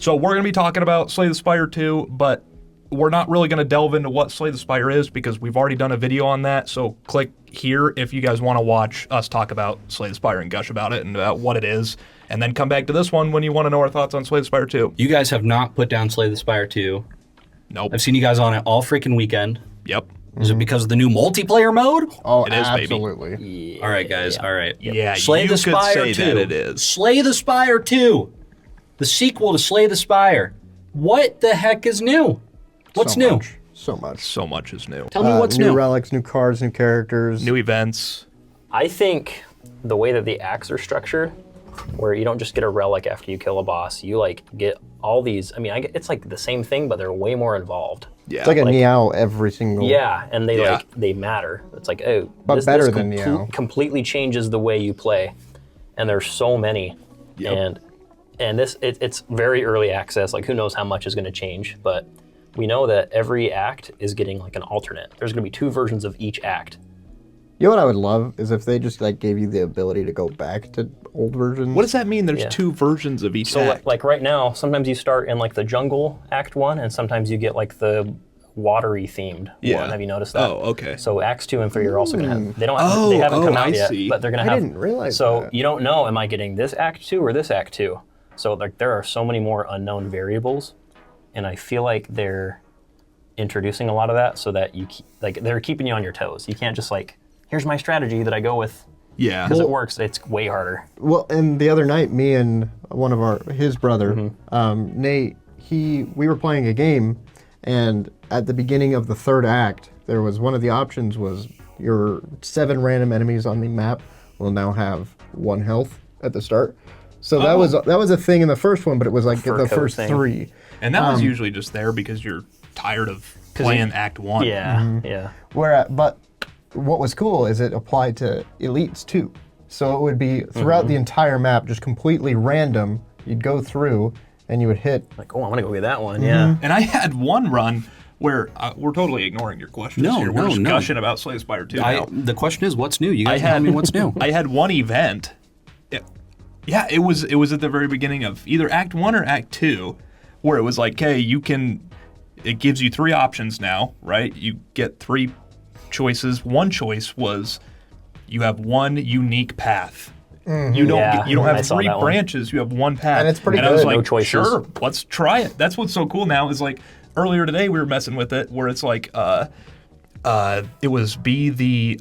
So we're going to be talking about Slay the Spire 2, but we're not really going to delve into what Slay the Spire is because we've already done a video on that. So click here if you guys want to watch us talk about Slay the Spire and gush about it and about what it is. And then come back to this one when you want to know our thoughts on Slay the Spire 2. You guys have not put down Slay the Spire 2. Nope. I've seen you guys on it all freaking weekend. Yep. Is it because of the new multiplayer mode? Oh, It is, baby. absolutely. All right, guys. All right. Yeah, Slay you the could Spire say 2. that it is. Slay the Spire 2. The sequel to Slay the Spire. What the heck is new? What's So new? much. So much. So much is new. Tell me what's new new. relics, new cards, new characters. New events. I think the way that the acts are structured, where you don't just get a relic after you kill a boss, you like get all these. I mean, it's like the same thing, but they're way more involved. Yeah. It's like a Niao every single. Yeah, and they Yeah. like they matter. It's like, oh, But better than Niao. completely changes the way you play, and there's so many, Yep. and this it's very early access. Like who knows how much is going to change, but we know that every act is getting like an alternate. There's going to be 2 versions of each act. You know what I would love is if they just like gave you the ability to go back to old versions. What does that mean? There's Yeah. 2 versions of each So act. like right now, sometimes you start in like the jungle act 1, and sometimes you get like the watery themed one. Have you noticed that? Oh, okay. So acts 2 and 3 are also gonna have. They don't. Oh, they haven't come I out yet, see. but they're gonna I have. didn't realize So that. you don't know, am I getting this act 2 or this act 2? So like there are so many more unknown variables, and I feel like they're introducing a lot of that so that you like they're keeping you on your toes. You can't just like, here's my strategy that I go with. Yeah. Because it works. It's way harder. Well, and the other night, me and one of his brother, Nate, we were playing a game, and at the beginning of the 3rd act, there was one of the options was your 7 random enemies on the map will now have 1 health at the start. So that was a thing in the first one, but it was like Fur the coat first thing. 3. And that was usually just there because you're tired of playing Act 1. Yeah, yeah. But what was cool is it applied to elites too. So it would be throughout the entire map, just completely random. You'd go through and you would hit. Like, oh, I want to go get that one. Yeah. And I had one run where we're totally ignoring your questions No, here. We're no, just no. gushing about Slay the Spire 2 now. The question is, what's new? You guys tell me what's new. I had one event. Yeah, it was at the very beginning of either Act 1 or Act 2 where it was like, hey, it gives you 3 options now, right? You get 3 choices. One choice was you have 1 unique path. You don't Yeah, you don't I have saw 3 that one. branches. You have 1 path. And it's pretty I was good. like, No choices. sure, let's try it. That's what's so cool now is like earlier today we were messing with it where it's like it was be the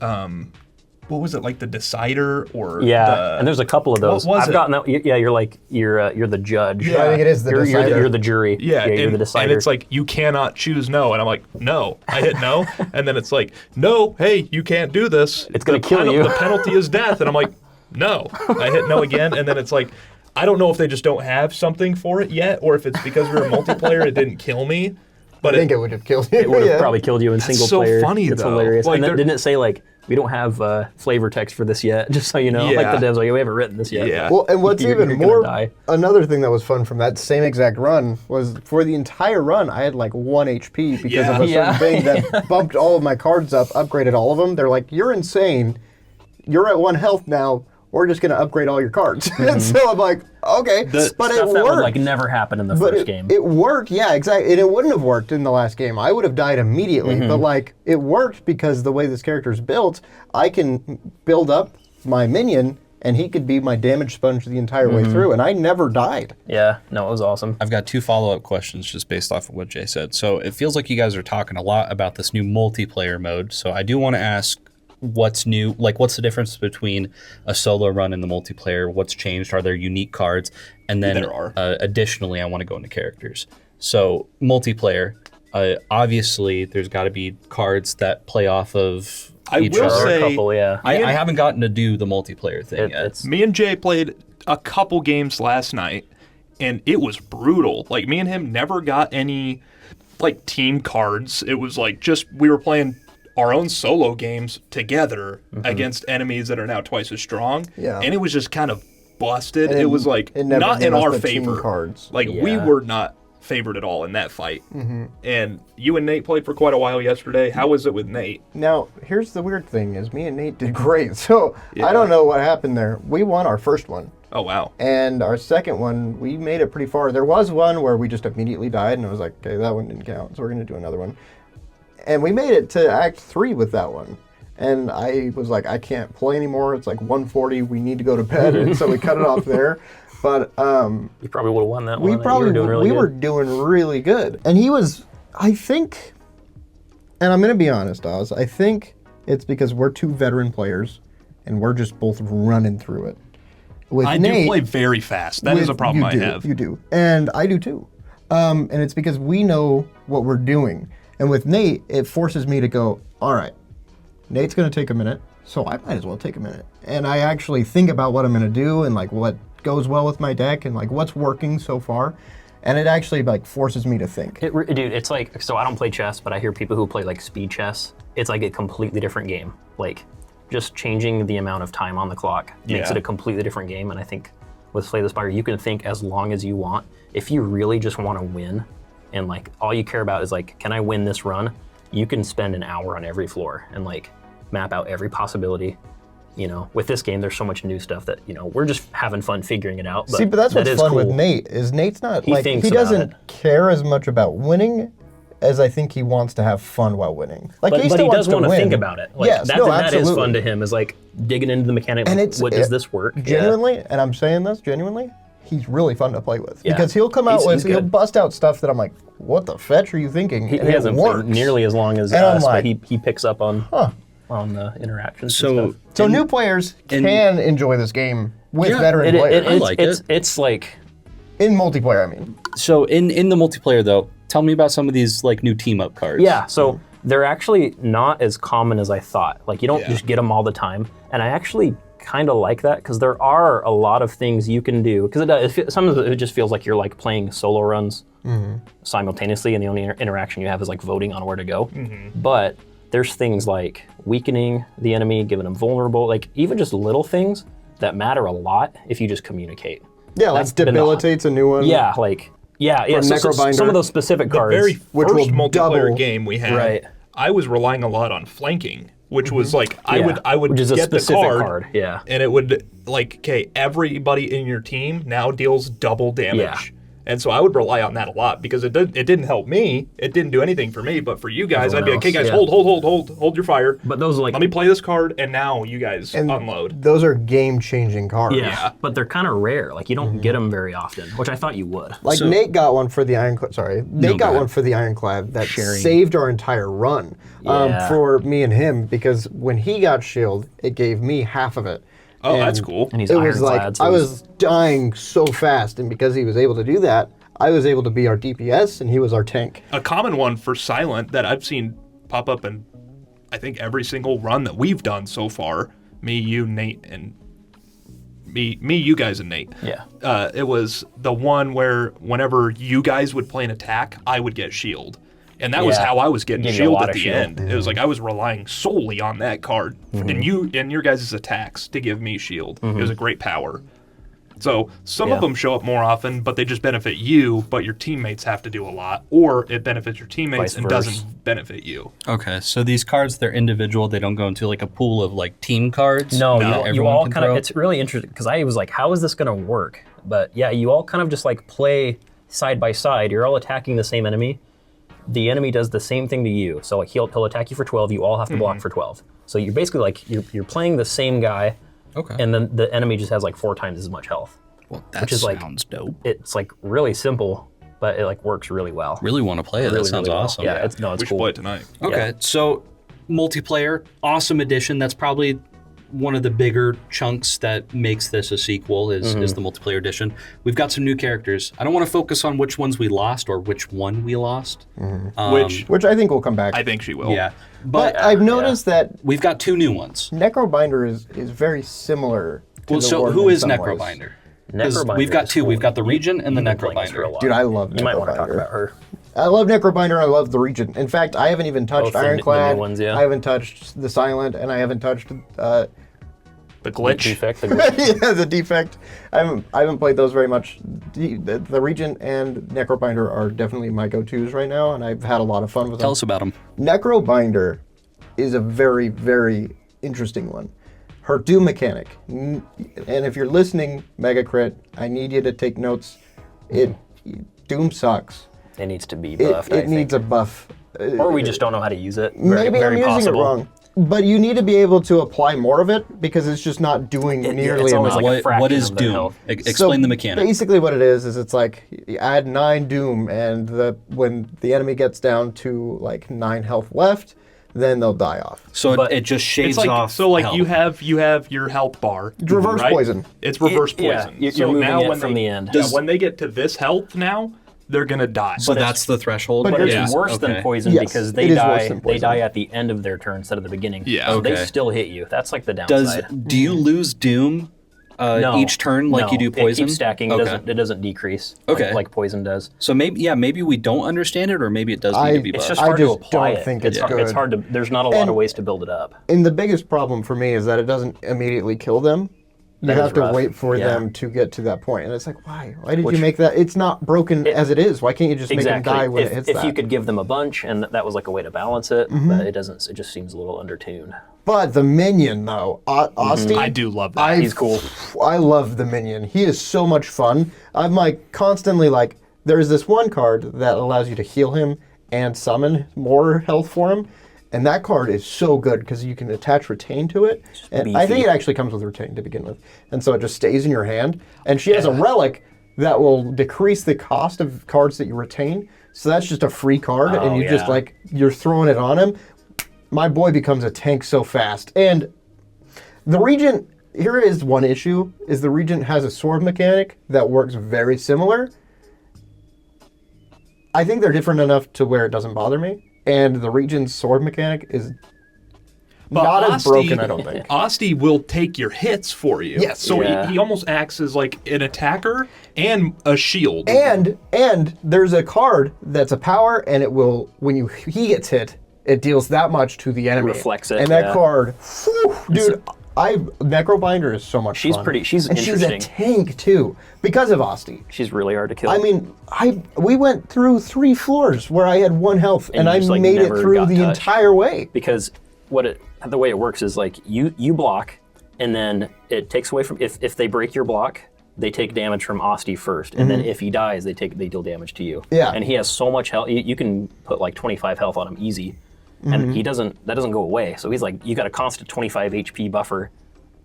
what was it, like the decider or Yeah, and there's a couple of those. What was I've it? gotten that. Yeah, you're the judge. I think it is the You're decider. the jury. Yeah, you're and, the decider. and it's like you cannot choose no, and I'm like no. I hit no, and then it's like no. Hey, you can't do this. It's gonna kill you. The penalty is death, and I'm like no. I hit no again, and then it's like I don't know if they just don't have something for it yet, or if it's because we're a multiplayer it didn't kill me. But I think it would have killed you. it would have yeah. probably killed you in single so player. funny, It's though. hilarious. Like, And then, they're- didn't it say like we don't have flavor text for this yet? Just so you know, Yeah. like the devs like we haven't written this yet. Yeah. Well, and what's You're even gonna more, die. another thing that was fun from that same exact run was for the entire run, I had like 1 HP because of a certain Yeah. thing that bumped all of my cards up, upgraded all of them. They're like, you're insane. You're at 1 health now. We're just going to upgrade all your cards. And so I'm like, okay, but it Stuff that would worked. like never happen in the But first game. it worked, yeah, exactly. And it wouldn't have worked in the last game. I would have died immediately. But like, it worked because the way this character's built, I can build up my minion, and he could be my damage sponge the entire way through, and I never died. Yeah, no, it was awesome. I've got 2 follow-up questions just based off of what Jay said. So it feels like you guys are talking a lot about this new multiplayer mode. So I do want to ask what's new, like what's the difference between a solo run and the multiplayer? What's changed? Are there unique cards? And then There are. Additionally, I want to go into characters. So multiplayer, obviously there's got to be cards that play off of I each will other. say- a couple, yeah. I haven't gotten to do the multiplayer thing yet. It's Me and Jay played a couple games last night, and it was brutal. Like, me and him never got any, like, team cards. It was like just we were playing our own solo games together against enemies that are now twice as strong. Yeah. And it was just kind of busted. And it was like it never not gave in us our the team favor. cards. Like we Yeah. were not favored at all in that fight. And you and Nate played for quite a while yesterday. How was it with Nate? Now, here's the weird thing: is me and Nate did great. So I don't know what happened there. We won our first one. Oh wow! And our second one, we made it pretty far. There was one where we just immediately died, and I was like, okay, that one didn't count, so we're gonna do another one. And we made it to Act 3 with that one. And I was like, I can't play anymore. It's like 1:40. We need to go to bed, and so we cut it off there. But you probably would have won that one. we were Good. doing really good. And he was, I think, and I'm gonna be honest, Oz. I think it's because we're two veteran players, and we're just both running through it. With I Nate, do play very fast. That is a problem I have. You do, and I do too. And it's because we know what we're doing. And with Nate, it forces me to go, all right, Nate's going to take a minute, so I might as well take a minute. And I actually think about what I'm going to do and like what goes well with my deck and like what's working so far. And it actually like forces me to think. Dude, it's like, so I don't play chess, but I hear people who play like speed chess. It's like a completely different game. Like just changing the amount of time on the clock makes it a completely different game. And I think with Slay the Spire, you can think as long as you want. If you really just want to win and like all you care about is like, can I win this run? You can spend an hour on every floor and like map out every possibility. You know, with this game, there's so much new stuff that, you know, we're just having fun figuring it out. But See, but that's that what's is fun cool. with Nate, is Nate's not He like, thinks he about doesn't it. care as much about winning as I think he wants to have fun while winning. Like But he he still does wants want to win. think about it. Like, Yes, that is absolutely. fun to him, is like digging into the mechanic. And Like, it's what does this work? Genuinely, and I'm saying this genuinely, he's really fun to play with. Yeah. Because he'll come out He's he'll good. bust out stuff that I'm like, what the fetch are you thinking? He and it hasn't works. played nearly as long as And I'm us, like, but he picks up on the interactions. So and stuff. So new players can enjoy this game with veteran players. I like it. It's like, In multiplayer, I mean. So in the multiplayer though, tell me about some of these like new team up cards. yeah, so they're actually not as common as I thought. Like, you don't just get them all the time. And I actually kind of like that, because there are a lot of things you can do. Because sometimes it just feels like you're like playing solo runs simultaneously, and the only interaction you have is like voting on where to go. But there's things like weakening the enemy, giving them vulnerable, like even just little things that matter a lot if you just communicate. Yeah, like That's been the- debilitates a new one. Yeah, like, yeah. So Necrobinder. some of those specific The cards. very which first will multiplayer double- game we had, Right. I was relying a lot on flanking, which was like I would which is a get the specific card, card, yeah. and it would like, okay, everybody in your team now deals double damage. Yeah. And so I would rely on that a lot, because it didn't help me. It didn't do anything for me, but for you guys, I'd be like, hey guys, Everyone hold your fire. But those are like, Let me play this card, and now you guys unload. Those are game-changing cards. yeah, but they're kind of rare. Like, you don't get them very often, which I thought you would. Like Nate got one for the Ironclad. Sorry, Nate got one for the Ironclad that saved our entire run Yeah. for me and him, because when he got shield, it gave me half of it. Oh, And that's cool. And he's It was like ironclad. So I he's- was dying so fast, and because he was able to do that, I was able to be our DPS, and he was our tank. A common one for Silent that I've seen pop up in, I think, every single run that we've done so far. Me, you, Nate, and me, you guys, and Nate. Yeah. It was the one where whenever you guys would play an attack, I would get shield. And that was Yeah. how I was getting Give you a shield lot at of the shield. end. It was like I was relying solely on that card and your guys' attacks to give me shield. It was a great power. So some of them show up more often, but they just benefit you, but your teammates have to do a lot. Or it benefits your teammates Vice and versa. doesn't benefit you. Okay, so these cards, they're individual. They don't go into like a pool of like team cards. No, that you everyone all can kind of, throw? it's really interesting, because I was like, how is this going to work? But yeah, you all kind of just like play side by side. You're all attacking the same enemy. The enemy does the same thing to you. So like he'll attack you for 12. You all have to block for 12. So you're basically like, you're playing the same guy, Okay. and then the enemy just has like 4 times as much health. Well, that which is like- sounds dope. It's like really simple, but it like works really well. Really want to play it. That Really, sounds really well. awesome. Yeah, it's We should cool. play it tonight. Okay, so multiplayer, awesome addition. That's probably one of the bigger chunks that makes this a sequel is the multiplayer edition. We've got some new characters. I don't want to focus on which ones we lost or which one we lost. Which I think will come back. I think she will. Yeah, but but I've noticed that we've got 2 new ones. Necrobinder is very similar to Well, the so Warden who in is some ways. Necrobinder? 'Cause Necrobinder we've got is 2. cool. We've got the Region and the You've been playing this for a Necrobinder. while. Dude, I love You might want to talk Necrobinder. about her. I love Necrobinder. I love the Region. In fact, I haven't even touched Both the new Ironclad. ones, yeah. I haven't touched the Silent, and I haven't touched The glitch. Defect, the glitch. Yeah, the defect. I haven't played those very much. The Regent and Necrobinder are definitely my go-tos right now, and I've had a lot of fun with them. Tell us about them. Necrobinder is a very, very interesting one. Her Doom mechanic, and if you're listening, Mega Crit, I need you to take notes. Doom sucks. It needs to be buffed. It needs a buff. Or we just don't know how to use it. Maybe Very I'm using possible. it wrong. But you need to be able to apply more of it because it's just not doing nearly it's always enough. like a fraction What is of their Doom? health. Explain So the mechanic. Basically, what it is it's like you add 9 Doom, and when the enemy gets down to like 9 health left, then they'll die off. So But it just shaves It's like off. so like health. you have your health bar. Reverse right? poison. It's reverse Yeah, poison. you're so moving now it when from they, the end. Yeah, when they get to this health now, they're gonna die. So that's the threshold. but But Yeah. it's worse than poison Yes, because it they is worse die. than They poison. die at the end of their turn instead of the beginning. Yeah. So they Okay. still hit you. That's like the do downside. you lose Doom No, each turn like no. you do poison? It keeps stacking. Okay. It doesn't decrease. Okay. Like poison does. So maybe we don't understand it, or maybe it does need to be It's buffed. just I hard to just apply don't it. think it's it's hard, it's good. hard to. There's not a lot And- of ways to build it up. And the biggest problem for me is that it doesn't immediately kill them. You That is have to rough. wait for Yeah. them to get to that point. And it's like, why? Why did you make that? It's not broken as it is. Why can't you just make them die when it hits if that? you could give them a bunch, and that was like a way to balance it, but it doesn't. It just seems a little undertuned. But the minion, though, Austin, I do love that. He's cool. I love the minion. He is so much fun. I'm like constantly like, there's this one card that allows you to heal him and summon more health for him. And that card is so good because you can attach Retain to it. And I think beefy. it actually comes with Retain to begin with. And so it just stays in your hand. And she has a relic that will decrease the cost of cards that you retain. So that's just a free card. And you just yeah. like, you're throwing it on him. My boy becomes a tank so fast. And the Regent, here is one issue, is the Regent has a sword mechanic that works very similar. I think they're different enough to where it doesn't bother me. And the Regent's sword mechanic is But not as Asti- broken, I don't think. Asti will take your hits for you. Yes. So Yeah. he almost acts as like an attacker and a shield. And there's a card that's a power, and it will, when he gets hit, it deals that much to the enemy. Reflects it, And that yeah. card, whew, dude, Necrobinder is so much She's fun. pretty- she's and she's a interesting. tank too, because of Asti. She's really hard to kill. I mean, we went through 3 floors where I had 1 health, and you I just, like, made it never through got the touched. entire way. because the way it works is like you block, and then it takes away from if they break your block, they take damage from Asti first, and then if he dies, they deal damage to you. Yeah. And he has so much health. You can put like 25 health on him easy, and that doesn't go away. So he's like, you got a constant 25 HP buffer,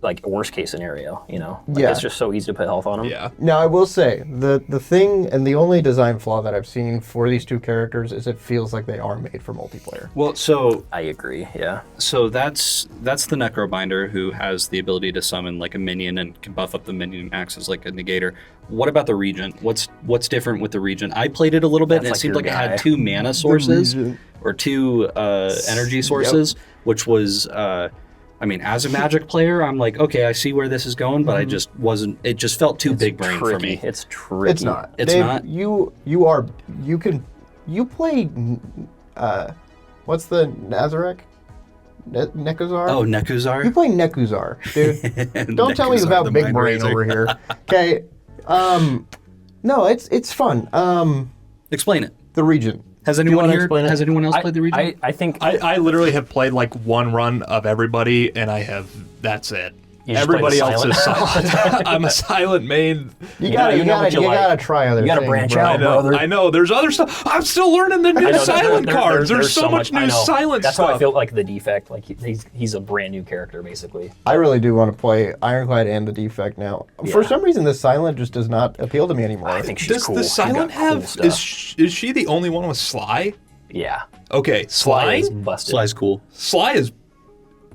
like worst case scenario. Like, Yeah. it's just so easy to put health on him. yeah. Now, I will say, the thing and the only design flaw that I've seen for these 2 characters is it feels like they are made for multiplayer. Well, so I agree. Yeah. that's the Necrobinder who has the ability to summon like a minion and can buff up the minion and acts as like a negator. What about the Regent? What's different with the Regent? I played it a little bit, and it like seemed your like it guy. had 2 mana sources Regent. or 2 energy sources, which was. I mean, as a Magic player, I'm like, okay, I see where this is going, but I just wasn't. It just felt too big brain for Tricky. me. It's tricky. It's not. It's Dave, not? You play, what's the Nazarek? Nekuzar? Oh, You Nekuzar. play Nekuzar, dude. Don't tell me Nekuzar, about the big Mind brain Razor. over here. Okay. No, it's fun. Explain it. The Regent. Has you anyone wanna here? explain it? Has anyone else played the Regent? I think I literally have played like 1 run of everybody, and that's it. You just Everybody play else the is silent. I'm a silent main. You know- gotta, you know what you like. gotta try other You gotta things, branch bro. out, brother. I know. There's other stuff. I'm still learning the new I know, silent cards. There's so much I new know. silent That's stuff. how I feel like the defect. Like he's a brand new character basically. I really do want to play Ironclad and the Defect now. For Yeah. some reason, the Silent just does not appeal to me anymore. I think she's Does cool. the She's silent got cool have? stuff. Is she the only one with Sly? Yeah. Okay, Sly Sly. is busted. Sly's cool. Sly is.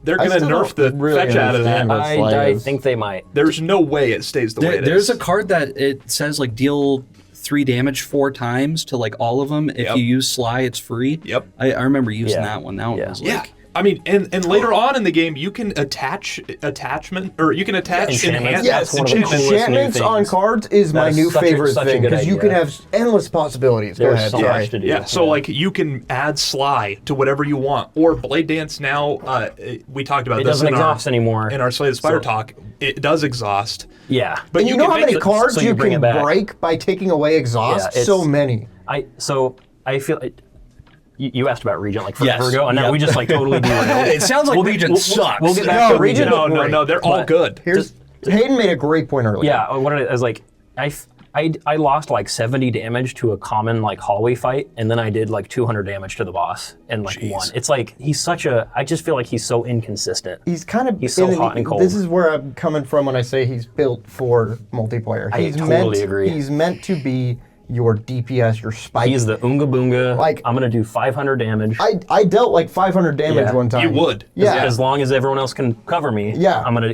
They're I gonna still nerf don't the really fetch out of that. understand what Sly I is. think they might. There's no way it stays the way it There's is. a card that it says like deal 3 damage 4 times to like all of them. If Yep. you use Sly, it's free. Yep. I remember using Yeah. that one. That one Yeah. was Yeah. like I mean, and later on in the game, you can attach enhancements. Enchantments. Yes, That's one of the coolest new enchantments on things. cards is my is new such a- favorite such a thing good because you idea. can have endless possibilities. Go There's ahead. so Sorry. much to do. Yeah, so like you can add Sly to whatever you want, or Blade Dance now. We talked about It this doesn't in exhaust anymore. in our Slay the Spider So- talk. It does exhaust, Yeah. but And you know can how make many it- cards so you you bring can it back. break by taking away exhaust? Yeah, So it's- many. I feel you asked about Regent like Yes. forever ago, and now Yep. we just like totally derailed. It sounds like Regent sucks. We'll get back No, to Regent Regent. look great. They're all But- good. Here's Hayden made a great point earlier. Yeah, what I was like, I lost like 70 damage to a common like hallway fight, and then I did like 200 damage to the boss and like won. It's like I just feel like he's so inconsistent. He's kind of He's so hot and cold. This is where I'm coming from when I say he's built for multiplayer. I He's totally agree. He's meant to be your DPS, your spike. He's the Oonga Boonga. Like- I'm gonna do 500 damage. I dealt like 500 damage Yeah. one time. You would. Yeah. As long as everyone else can cover me. Yeah. I'm gonna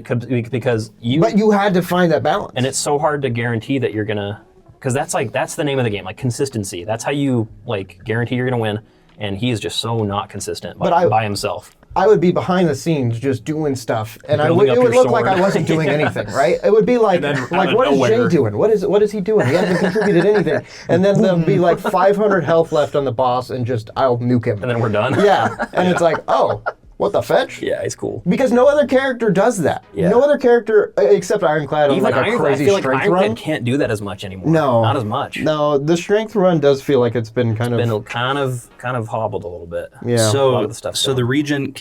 because you. But you had to find that balance. and it's so hard to guarantee that you're gonna, because that's the name of the game, like consistency. That's how you like guarantee you're gonna win. And he is just so not consistent by himself. I would be behind the scenes just doing stuff, and Building up it would your look like I sword. wasn't doing anything, right? It would be like, And then out like of what is nowhere- Jay doing? What is he doing? He hasn't contributed anything. And then there'll be like 500 health left on the boss, and just I'll nuke him. And then we're done. Yeah, and it's like, oh, what the fetch? Yeah, it's cool. Because no other character does that. Yeah. No other character except Ironclad on Even like a Ironclad, I crazy feel like strength Ironclad run. can't do that as much anymore. No, not as much. No, the strength run does feel like it's been kind of. Been kind of hobbled a little bit. Yeah. a lot So, of the stuff. the Regent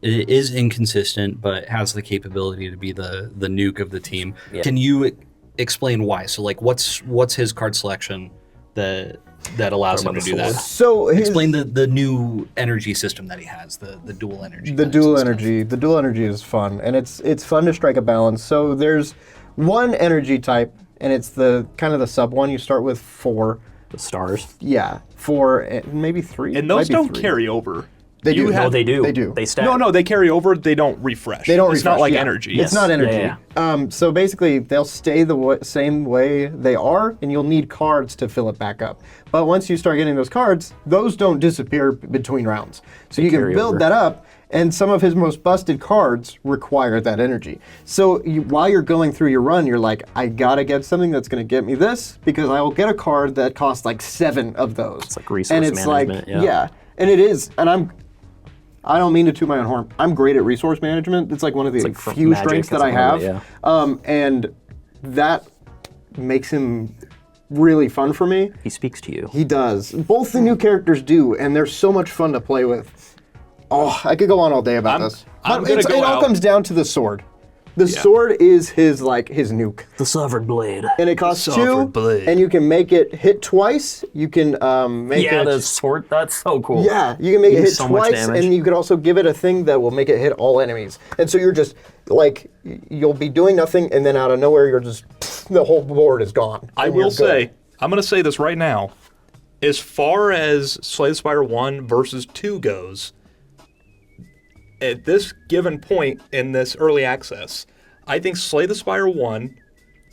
is inconsistent, but has the capability to be the nuke of the team. Yeah. Can you explain why? So, like, what's his card selection that allows him about to the do that? sword? So his, Explain the new energy system that he has, the dual energy. The types dual and stuff. energy. The dual energy is fun, and it's fun to strike a balance. So there's one energy type, and it's the kind of the sub one. You start with 4. the stars. Yeah, 4, and maybe 3. And those Might be don't 3. carry over. They do. No, they do. They do. They stack. No, they carry over. They don't refresh. They don't It's refresh. not like yeah. energy. It's not energy. Yeah, So basically, they'll stay the same way they are, and you'll need cards to fill it back up. But once you start getting those cards, those don't disappear between rounds. So you can carry build over. that up, and some of his most busted cards require that energy. So while you're going through your run, you're like, I gotta get something that's gonna get me this, because I will get a card that costs like 7 of those. It's like resource and it's management, like, yeah. and it is, and I don't mean to toot my own horn. I'm great at resource management. It's like one of the like few Magic, strengths that that's I one of have. it, And that makes him really fun for me. He speaks to you. He does. Both the new characters do, and they're so much fun to play with. Oh, I could go on all day about this. I'm But gonna it go all out- comes down to the sword. The sword is his nuke. The severed blade. And it costs 2, Severed blade. and you can make it hit twice. You can make Yeah, it... the sword. That's so cool. Yeah, you can make it do hit so much twice, damage. and you could also give it a thing that will make it hit all enemies. And so you're just, like, you'll be doing nothing, and then out of nowhere, you're just, the whole board is gone. I and will you're good. say, I'm going to say this right now. As far as Slay the Spire 1 versus 2 goes, at this given point in this early access, I think Slay the Spire 1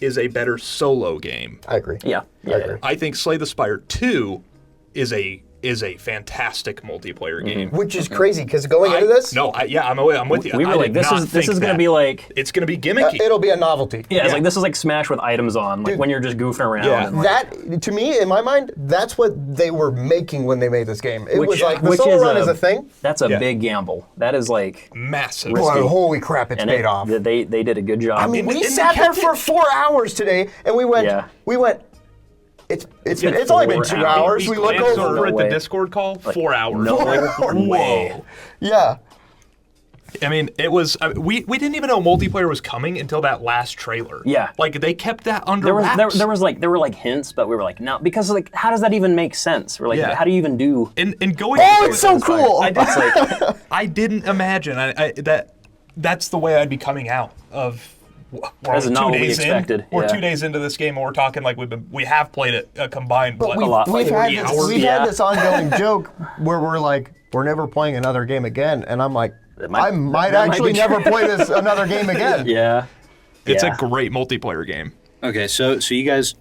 is a better solo game. I agree. Yeah. I Yeah. agree. I think Slay the Spire 2 is a fantastic multiplayer game. Which is crazy, because going into this, I'm with you. We were I like, did this not is think gonna that. be like. It's going to be gimmicky. it'll be a novelty. Yeah, it's like this is like Smash with items on, like when you're just goofing around. Yeah. And like, That, to me, in my mind, that's what they were making when they made this game. It was like, the which solo is run is a thing. That's a Yeah. big gamble. That is like, Massive. Boy, holy crap, it's and paid off. they did a good job. I mean, And we they sat there kept for 4 hours today, and we went, Yeah. it's only been 2 4 hours. We look glanced over. over at No the way. Discord call, 4 hours. no Whoa. way. Yeah. I mean, it was. We didn't even know multiplayer was coming until that last trailer. Yeah. like they kept that under There was wraps. there were like hints, but we were like, no, because like, how does that even make sense? We're like, Yeah. how do you even do? and going. Oh, it's so cool. I didn't imagine that's the way I'd be coming out of. We're That's only not 2 what we days expected, in. We're yeah. 2 days into this game, and we're talking like we have played it combined. But what, we've, lot. we've, like had 40 this, hours? we've Yeah. had this ongoing joke where we're like, we're never playing another game again. And I'm like, I might that might actually be never true. play this another game again. Yeah. It's Yeah. a great multiplayer game. Okay, so you guys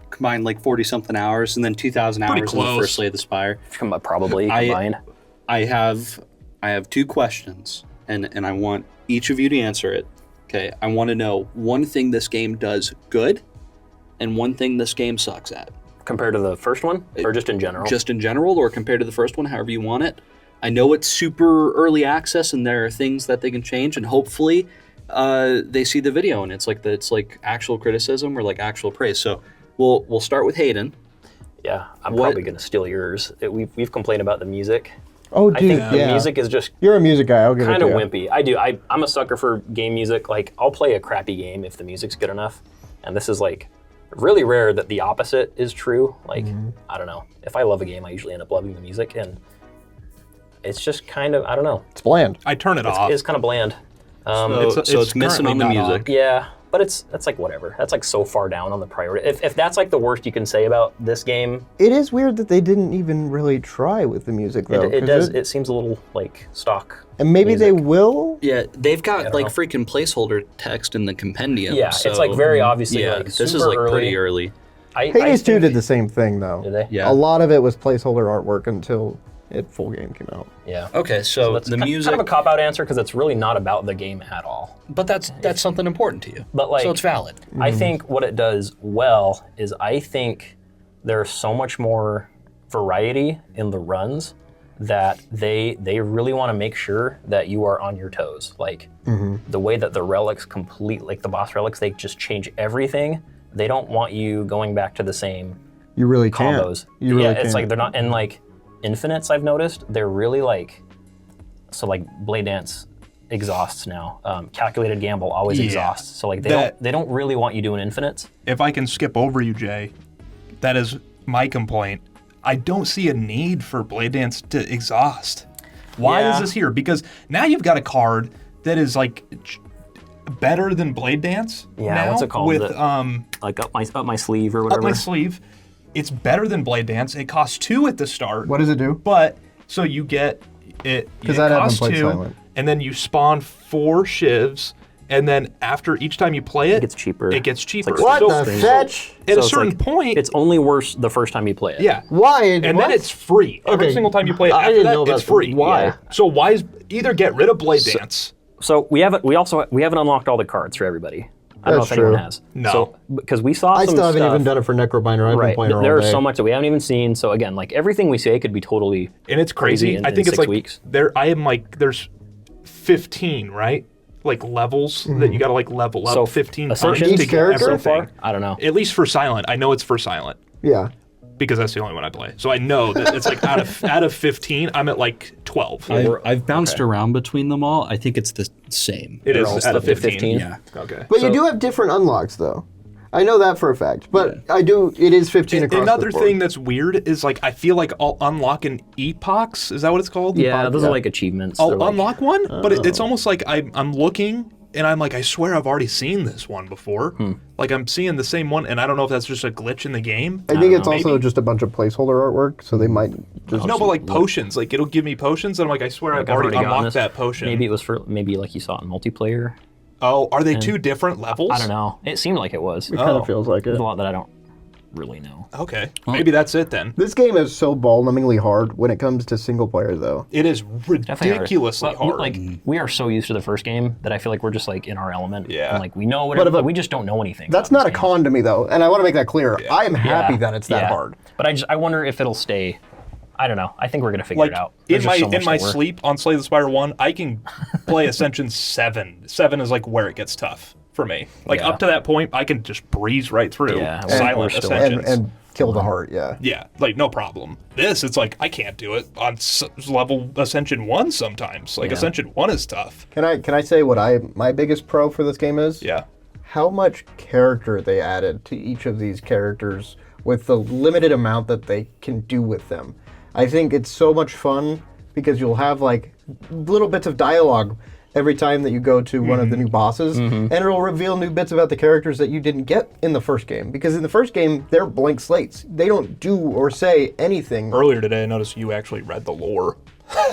combined like 40-something hours, and then 2,000 Pretty hours in the close. first Slay of the Spire. Probably combined. I I have 2 questions, and I want each of you to answer it. Okay, I want to know one thing this game does good, and one thing this game sucks at. Compared to the first one, or just in general? Just in general, or compared to the first one, however you want it. I know it's super early access, and there are things that they can change, and hopefully they see the video, and it's like actual criticism or like actual praise. So we'll start with Hayden. Yeah, I'm probably going to steal yours. We've complained about the music. Oh, I dude, think the music is just You're a music guy. I'll give kind it of to you. wimpy. I'm a sucker for game music. Like, I'll play a crappy game if the music's good enough. And this is like really rare that the opposite is true. Like, I don't know. If I love a game, I usually end up loving the music. And it's just kind of, I don't know. It's bland. I turn it off. It's kind of bland. So it's missing currently on the not music. Yeah, but that's like whatever. That's like so far down on the priority. If that's like the worst you can say about this game, It is weird that they didn't even really try with the music, though. it 'cause does. It seems a little like stock. and maybe they music. will. Yeah, they've got don't like know. freaking placeholder text in the compendium. Yeah, so, it's like very obviously yeah, like this is super like pretty early. I Hades 2 think- did the same thing, though. Did they? Yeah. A lot of it was placeholder artwork until full game came out. Yeah. Okay, so That's the music, kind of a cop out answer because it's really not about the game at all. but that's something important to you. But like, so it's valid. I think what it does well is I think there's so much more variety in the runs that they really want to make sure that you are on your toes. Like the way that the relics like the boss relics, they just change everything. They don't want you going back to the same You really can't. combos. You really yeah, it's can't. like they're not, and like Infinites I've noticed, they're really like, so like Blade Dance exhausts now. Calculated Gamble always Yeah. exhausts. So like That- they don't really want you doing Infinites. If I can skip over you, Jay, that is my complaint. I don't see a need for Blade Dance to exhaust. Why Yeah. is this here? Because now you've got a card that is like better than Blade Dance. Yeah, now, what's it called? With Like up my sleeve or whatever. up my sleeve. It's better than Blade Dance. It costs 2 at the start. What does it do? But so you get it. 'Cause it I haven't costs played 2, Silent. and then you spawn 4 shivs, and then after each time you play it, It gets cheaper. It gets cheaper. like What So the fetch? At So a it's certain like- point, It's only worse the first time you play it. yeah. Why? And then it's free. Every Okay. single time you play it I after didn't that, know it's that. free. Why? Yeah. So why is either get rid of Blade Dance? So we haven't unlocked all the cards for everybody. I don't know That's if anyone true. has. No. So because we saw I some still haven't stuff, even done it for Necrobinder. I've been right. playing it all There day. is so much that we haven't even seen. So again, like everything we say could be totally And it's crazy. in- I think in it's 6 like weeks. there's 15, right? Like levels that you got to like level up So 15 times Ascension to each get character? everything. I don't know. At least for Silent. I know it's for Silent Yeah. because that's the only one I play. So I know that it's like out of 15, I'm at like 12. I've bounced around between them all. I think it's the same. It They're all is out of split to 15. 15? Yeah. Okay. But you do have different unlocks, though. I know that for a fact. But I do. It is 15 across Another the board. thing that's weird is like I feel like I'll unlock an epochs. Is that what it's called? Yeah, those yeah. are like achievements. I'll They're like- unlock one, but it's almost like I'm looking and I'm like, I swear I've already seen this one before. Like I'm seeing the same one, and I don't know if that's just a glitch in the game. I think it's know, also maybe. just a bunch of placeholder artwork, so they might just. No, but like potions, like it'll give me potions, and I'm like, I swear I've already gotten unlocked this. that potion. Maybe it was for like you saw it in multiplayer. Oh, are they 2 different levels? I don't know. It seemed like it was. It kind Oh. of feels like it. There's a lot that I don't really know. Okay, maybe that's it then. This game is so ball-numbingly hard when it comes to single player, though. It is Definitely ridiculously But we- hard. Like we are so used to the first game that I feel like we're just like in our element. Yeah. And like we know whatever, But if but we just don't know anything. That's about not a this con to me, though, and I want to make that clear. I am game. happy Yeah, that it's that yeah. hard. But I wonder if it'll stay. I don't know. I think we're gonna figure like it out. in There's my just so much in my that we're- sleep on Slay the Spire 1, I can play Ascension 7. 7 is like where it gets tough for me. Like Yeah. up to that point, I can just breeze right through Yeah, we're silent still- Ascensions. And kill the heart, yeah. Yeah, like no problem. This, it's like I can't do it on level Ascension 1 sometimes. Like Yeah. Ascension 1 is tough. Can I say what my biggest pro for this game is? Yeah. How much character they added to each of these characters with the limited amount that they can do with them. I think it's so much fun because you'll have like little bits of dialogue every time that you go to one of the new bosses, and it'll reveal new bits about the characters that you didn't get in the first game. Because in the first game, they're blank slates. They don't do or say anything. Earlier today, I noticed you actually read the lore.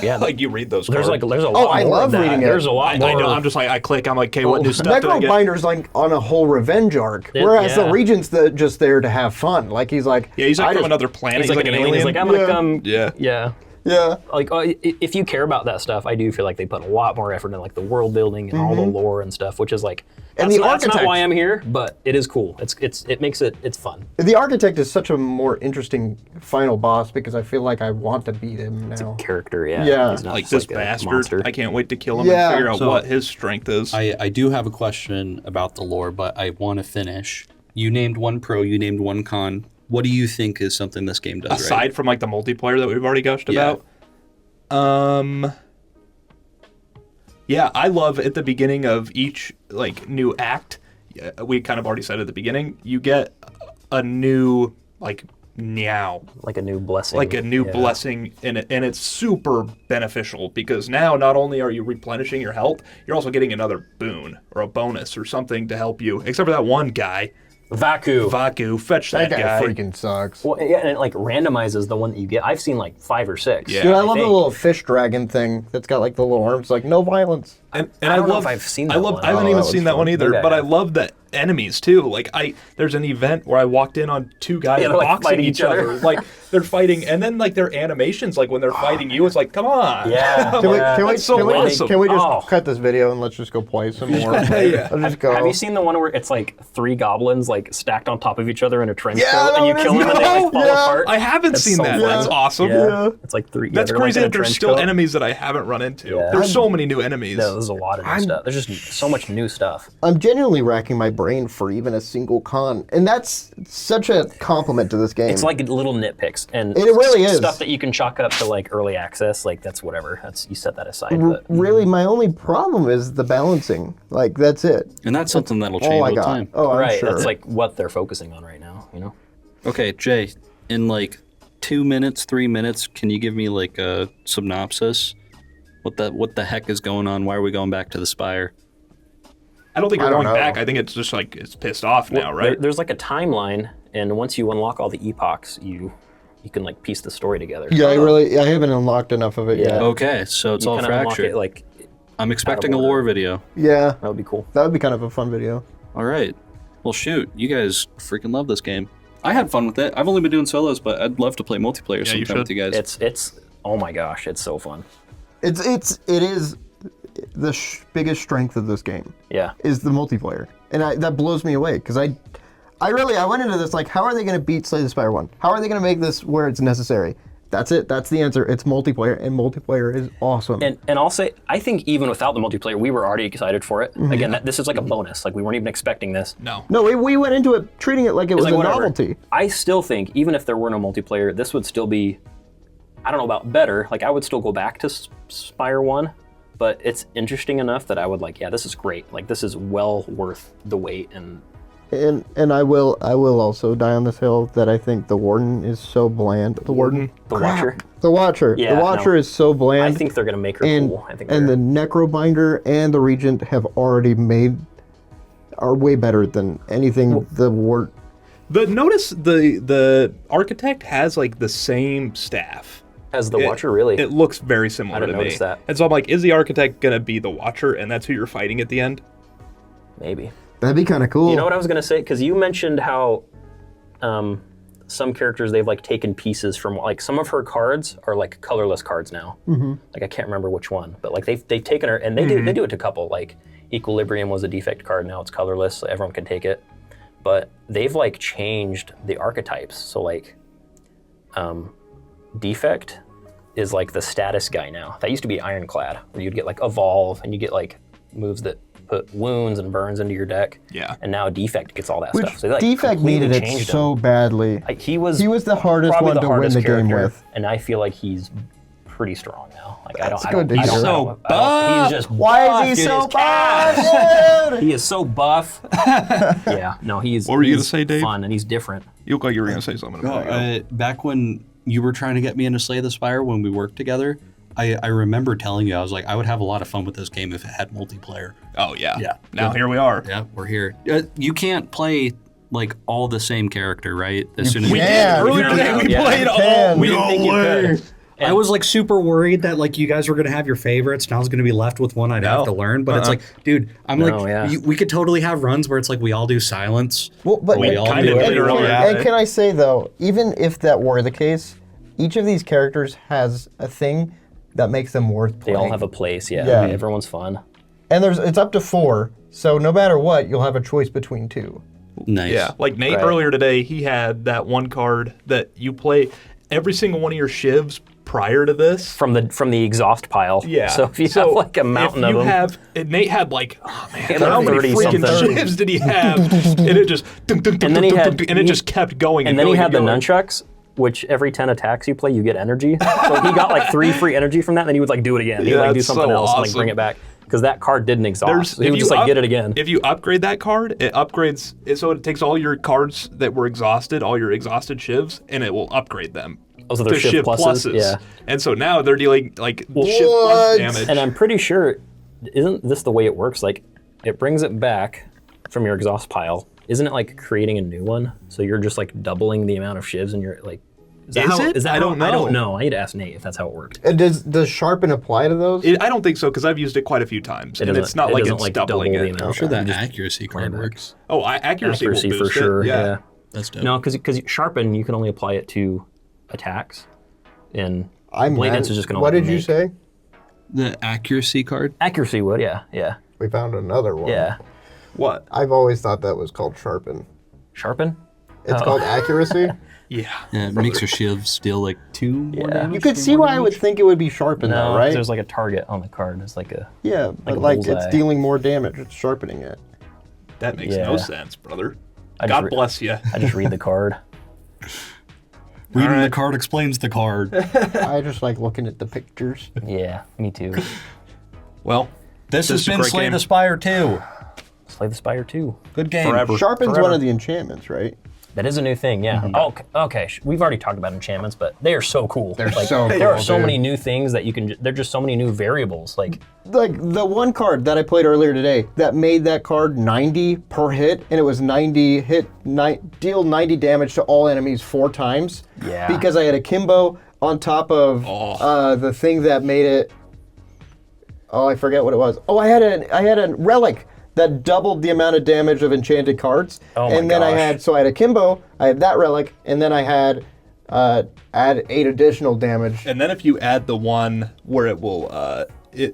Yeah. Like you read those there's cards. a lot. I more love of that. reading it. There's a lot more. I know. I'm just like I click. I'm like, okay, what new stuff did I get? Necrobinder's like on a whole revenge arc, It- whereas the yeah. Regent's just there to have fun. Like he's like, Yeah, he's like I from just- another planet. He's like an alien. He's like, I'm Yeah. gonna come. Yeah. Yeah. Yeah. Like if you care about that stuff, I do feel like they put a lot more effort in like the world building and all the lore and stuff, which is like And that's, the that's not architect- why I'm here, but it is cool. It makes it's fun. The architect is such a more interesting final boss because I feel like I want to beat him now. Character, yeah. Yeah. He's not Like just this a bastard. monster. I can't wait to kill him Yeah. and figure out So- what his strength is. I do have a question about the lore, but I want to finish. You named one pro, you named one con. What do you think is something this game does Aside right? from like the multiplayer that we've already gushed Yeah. about. Yeah, I love at the beginning of each like new act, we kind of already said at the beginning, you get a new like meow, Like a new blessing. like a new Yeah. blessing in it, and it's super beneficial because now not only are you replenishing your health, you're also getting another boon or a bonus or something to help you. Except for that one guy, Vaku, fetch that, That guy guy. freaking sucks. Well, yeah, and it like randomizes the one that you get. I've seen like 5 or 6. Yeah. Dude, I I love the think. little fish dragon thing that's got like the little arms, like no violence. And I don't know love, if I've seen I that love. one. I haven't Oh, even that was seen that fun. one either. Maybe I But I have. love the enemies too. Like there's an event where I walked in on 2 guys Yeah, they're, like, boxing fighting each each other. other. Like they're fighting, and then like their animations, like when they're fighting you, it's like, come on. Yeah. Can we, Yeah. can we, That's so can we awesome. just, can we just Oh. cut this video and let's just go play some more? Yeah. Let's just go. Have you seen the one where it's like 3 goblins like stacked on top of each other in a trench Yeah, coat, that and you one kill is them and they like dope. fall Yeah. apart? I haven't That's seen so that. fun. That's awesome. Yeah. It's like 3. That's they're, like, crazy in a that there's trench still coat. enemies that I haven't run into. Yeah. There's so many new enemies. No, there's a lot of new stuff. There's just so much new stuff. I'm genuinely racking my brain for even a single con, and that's such a compliment to this game. It's like little nitpicks and It really is. stuff that you can chalk up to like early access. Like that's whatever. That's you set that aside. But really, my only problem is the balancing. Like that's it. And that's something that'll change All I with got. time. Oh, I'm right, sure. that's like what they're focusing on right now. You know. Okay, Jay, in like 2 minutes, 3 minutes, can you give me like a synopsis? What the heck is going on? Why are we going back to the Spire? I don't think we're I don't going know. back. I think it's just like it's pissed off now, There- right? there's like a timeline, and once you unlock all the epochs, you can like piece the story together. Yeah, I haven't unlocked enough of it Yeah. yet. Okay, so it's You all kind of unlock fractured. it like I'm expecting a order. lore video. Yeah, that would be cool. that would be kind of a fun video. All right. Well, shoot, you guys freaking love this game. I had fun with it. I've only been doing solos, but I'd love to play multiplayer Yeah, you sometime with should. you guys. It's oh my gosh, it's so fun. It is the biggest strength of this game Yeah. is the multiplayer, and that blows me away because I went into this like, how are they going to beat Slay the Spire 1? How are they going to make this where it's necessary? That's it. That's the answer. It's multiplayer, and multiplayer is awesome. And I'll say, I think even without the multiplayer, we were already excited for it. Mm-hmm. Again, this is like a bonus. Like we weren't even expecting this. No. no, we went into it treating it like it was Like a whatever. novelty. I still think even if there were no multiplayer, this would still be, I don't know about better. Like I would still go back to Spire 1, but it's interesting enough that I would like, yeah, this is great. Like this is well worth the wait. And I will also die on this hill that I think the Warden is so bland. The Warden, The Watcher. the Watcher, Yeah, the Watcher no. is so bland. I think they're gonna make her and cool. I think and they're- the Necrobinder and the Regent have already are way better than anything the Ward. Notice the architect has like the same staff. as the Watcher really. It looks very similar I didn't to me. notice that. And so I'm like, is the architect gonna be the Watcher, and that's who you're fighting at the end? Maybe. That'd be kind of cool. You know what I was gonna say? Because you mentioned how some characters they've like taken pieces from like some of her cards are like colorless cards now. Mm-hmm. Like I can't remember which one, but like they've taken her and they do it to a couple. Like Equilibrium was a defect card, now it's colorless, so everyone can take it. But they've like changed the archetypes. So like defect is like the status guy now. That used to be Ironclad, where you'd get like evolve and you get like moves that put wounds and burns into your deck. Yeah. And now defect gets all that Which stuff. So they, like, defect completely needed it changed so him. badly. Like, he was the hardest probably one the to win hardest the game character, with. And I feel like he's pretty strong now. Like That's I don't good to hear. So know. buff. He's just Why buff, is he dude. so His calves. buff? He is so buff. Yeah, no, he's What were you gonna he's say, Dave? fun and he's different. You look like you were gonna say something. No, back when you were trying to get me into Slay the Spire when we worked together, I remember telling you, I was like, I would have a lot of fun with this game if it had multiplayer. Oh yeah. Yeah. Now here we are. Yeah, we're here. You can't play like all the same character, right? As soon as We Yeah, did earlier we today. can. We Yeah. played We all. can. We didn't think you could. I was like super worried that like you guys were gonna have your favorites and I was gonna be left with one I'd have to learn. But it's like, dude, I'm No, yeah. we could totally have runs where it's like we all do silence. Well, but We all kind do of it. did earlier. and can I say though, even if that were the case, each of these characters has a thing that makes them worth They playing. all have a place, yeah. Yeah. Everyone's fun. And it's up to 4, so no matter what, you'll have a choice between 2. Nice. Yeah, like Nate Right. earlier today, he had that one card that you play every single one of your shivs prior to this. From the exhaust pile. Yeah. So if you have like a mountain of them. Nate had like, oh man, had how like many 30 freaking something. shivs did he have? And it just, And then he had- and it just kept going. And then he going had the going. nunchucks, which every 10 attacks you play, you get energy. So he got like 3 free energy from that, and then he would like do it again. He'd Yeah, like do that's something so else and like awesome. bring it back. Because that card didn't exhaust. So he would just like get it again. If you upgrade that card, it upgrades. So it takes all your cards that were exhausted, all your exhausted shivs, and it will upgrade them. Oh, so they're to shiv pluses? Yeah. And so now they're dealing like shiv plus damage. And I'm pretty sure, isn't this the way it works? Like, it brings it back from your exhaust pile. Isn't it like creating a new one? So you're just like doubling the amount of shivs and you're like, Is it? I don't know. I don't know. I need to ask Nate if that's how it worked. And does sharpen apply to those? I don't think so because I've used it quite a few times, and it's not like it's doubling double it. the amount. I'm sure that You just accuracy card back. works. Oh, accuracy will accuracy boost for it. sure. Yeah. That's dope. No, because sharpen you can only apply it to attacks, and I'm blade mad. dance is just gonna. What let did you make- say? The accuracy card? Accuracy would, yeah. We found another one. Yeah. What? I've always thought that was called sharpen. Sharpen? It's called accuracy. Yeah. Yeah, it makes your shivs deal like 2 more damage. You could see why I would think it would be sharpen, No, though, 'cause right? there's like a target on the card. It's like a. Yeah, but a like it's bullseye. dealing more damage. It's sharpening it. That makes Yeah. no sense, brother. I just God bless you. I just read the card. Reading the Alright. card explains the card. I just like looking at the pictures. Yeah, me too. Well, This has is a been great Slay game. the Spire 2. Slay the Spire 2. Good game. Forever. Sharpen's Forever. one of the enchantments, right? That is a new thing, yeah. Oh, okay. We've already talked about enchantments, but they are so cool. They're so There are cool, so dude. many new things that you can. There are just so many new variables. Like, Like the one card that I played earlier today that made that card 90 per hit, and it was 90 deal 90 damage to all enemies 4 times. Yeah. Because I had a Kimbo on top of the thing that made it. Oh, I forget what it was. Oh, I had a relic that doubled the amount of damage of enchanted cards. Oh my and then I gosh. had a Kimbo, I had that relic, and then I had add 8 additional damage. And then if you add the one where it will,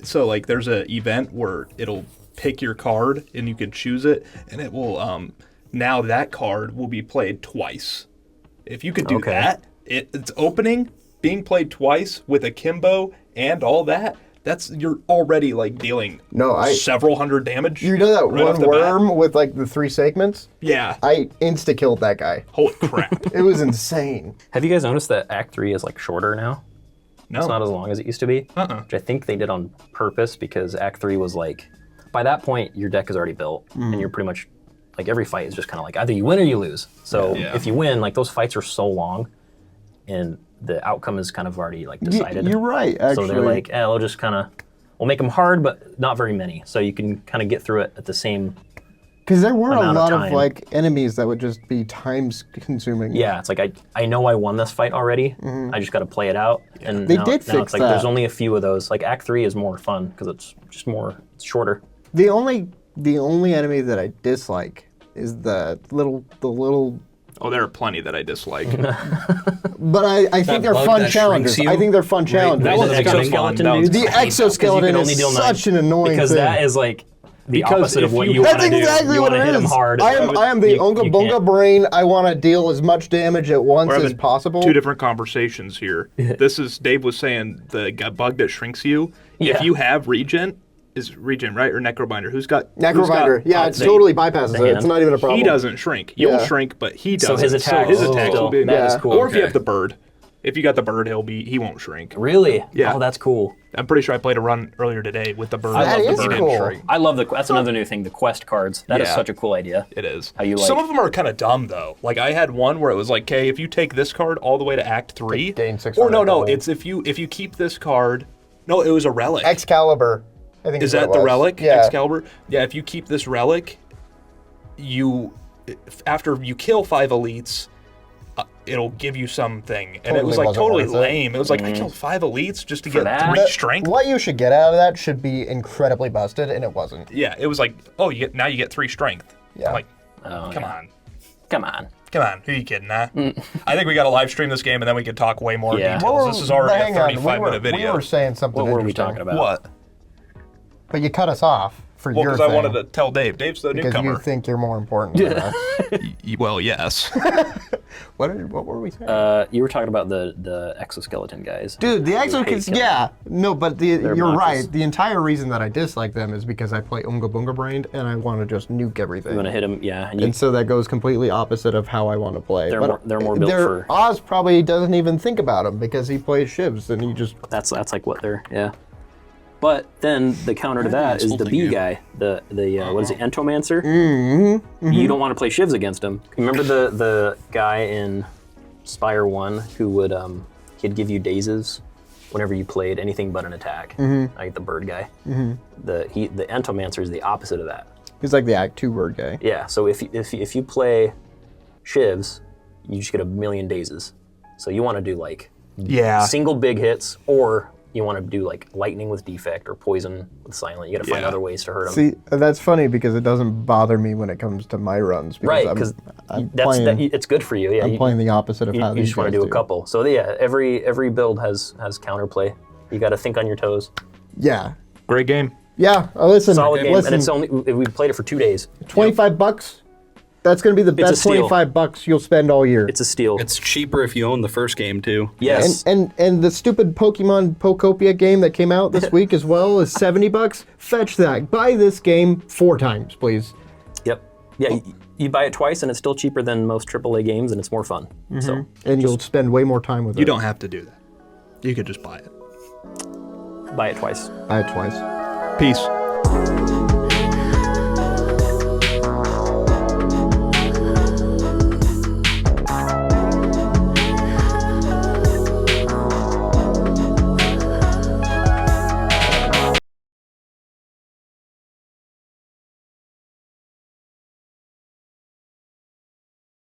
so like there's an event where it'll pick your card and you can choose it, and it will, now that card will be played twice. If you could do Okay. that, it's opening, being played twice with a Kimbo and all that, you're already like dealing several hundred damage. You know that right off one the bat? worm with like the 3 segments? Yeah. I insta-killed that guy. Holy crap. It was insane. have you guys noticed that Act 3 is like shorter now? No. It's not as long as it used to be. Which I think they did on purpose because Act 3 was like, by that point, your deck is already built, and you're pretty much, like every fight is just kind of like either you win or you lose. So Yeah. if you win, like those fights are so long, and the outcome is kind of already like decided. You're right, actually. So they're like, we'll just kind of, we'll make them hard, but not very many. So you can kind of get through it at the same. Because there were a amount of lot of time. like enemies that would just be time-consuming. Yeah, it's like I know I won this fight already. I just got to play it out. And They now, did now fix it's like that. there's only a few of those. Like Act 3 is more fun because it's just it's shorter. The only enemy that I dislike is the little. Oh, there are plenty that I dislike. But I think they're bug fun that challenges. shrinks you? I think they're fun challenges. That was The exoskeleton, exoskeleton that was dudes? The I hate those 'cause you exoskeleton can only is deal such an annoying because thing. that is like the Because opposite of if what you- you want That's to do. exactly You what want it to hit is. them hard. I am the You Unga can't. Bunga brain. I want to deal as much damage at once We're as having possible. two different conversations here. This is Dave was saying the bug that shrinks you. Yeah. If you have regen, is regen right or necrobinder? Who's got Necrobinder. Yeah, it they- totally bypasses it. hand. It's not even a problem. He doesn't shrink. You'll Yeah. shrink, but he So doesn't. his attacks, his attacks will be. that is Yeah. cool. Or if you Okay. have the bird. If you got the bird, he won't shrink. Really? Yeah. Oh, that's cool. I'm pretty sure I played a run earlier today with the bird. That the is bird cool. and shrink. I love that's another new thing. The quest cards. That is Yeah. such a cool idea. It is. How you Some like- of them are kind of dumb though. Like I had one where it was like, okay, if you take this card all the way to Act 3, Gain 600 or no, gold. it's if you keep this card. No, it was a relic. Excalibur. I think Is what that it the was. relic? Yeah. Excalibur? Yeah, if you keep this relic, after you kill 5 elites, it'll give you something. And it was Totally like wasn't totally worth it. lame. It was like, I killed 5 elites just to get that? 3 strength? What you should get out of that should be incredibly busted, and it wasn't. Yeah, it was like, oh, now you get 3 strength. Yeah. I'm like, Oh, come yeah. on. Come on. Come on, who are you kidding, huh? I think we got to live stream this game and then we could talk way more Yeah. details. This is already a Hang on, 35-minute video. We were saying something What were we interesting. talking about? What? But you cut us off for Well, your because thing. I wanted to tell Dave. Dave's the because newcomer. you think you're more important than us. Well, yes. What were we saying? You were talking about the exoskeleton guys. Dude, the You hate exoskeleton, killing yeah. No, but you're obnoxious. right. The entire reason that I dislike them is because I play Unga Bunga Brained and I want to just nuke everything. You want to hit them, yeah. And And so that goes completely opposite of how I want to play. They're But more built for- Oz probably doesn't even think about them because he plays shivs and he just... that's like what they're, yeah. But then the counter to that is the insulting bee you. guy, the what is it, Entomancer? Mm-hmm. You don't want to play shivs against him. Remember the guy in Spire 1 who would he'd give you dazes whenever you played anything but an attack, like the bird guy. The Entomancer is the opposite of that. He's like the Act 2 word guy. Yeah. So if you play shivs, you just get a million dazes. So you want to do like Yeah. single big hits, or you want to do like lightning with defect or poison with silent. You got to find Yeah. other ways to hurt them. See, that's funny because it doesn't bother me when it comes to my runs. Because Right, I'm- because I'm playing, it's good for you. Yeah, I'm you, playing the opposite of how you these just want to guys do a couple. So yeah, every build has counterplay. You got to think on your toes. Yeah. Great game. Yeah, listen, Solid game, listen, and it's only we played it for 2 days. $25. That's going to be the It's a best steal. $25 you'll spend all year. It's a steal. It's cheaper if you own the first game too. Yes. And the stupid Pokemon Pokopia game that came out this week as well is $70. Fetch that. Buy this game 4 times, please. Yep. Yeah. You buy it twice, and it's still cheaper than most AAA games, and it's more fun. So And you'll spend way more time with it. You don't have to do that. You could just buy it. buy it twice. Buy it twice. Peace.